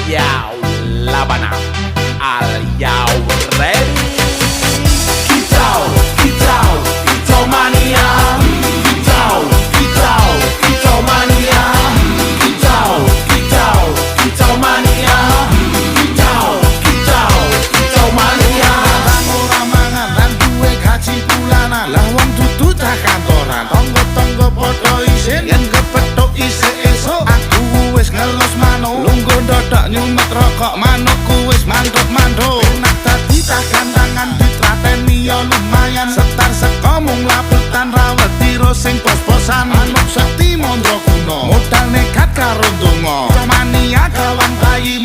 Yo, Labana, are you ready? Kitau, kitau, kitau mania. Kitau, kitau, kitau mania. Kitau, kitau, kitau mania. Kitau, kitau, kitau mania. Bang ora mangan lan duwe gaji bulanan, lah wong dudu cah kantoran. Tonggo-tonggo padha isin yen kepethuk isih esuk. Aku wis ngelos manuk, lungguh ndodok nyumet rokok manukku wis manduk-manduk. Enak dadi cah gandangan ditrateni ya lumayan. Setar seko mung laputan rawet tiro sing pos-posan. Manuk sekti mondro kuno, modal nekat karo donga. Mania kawan bayi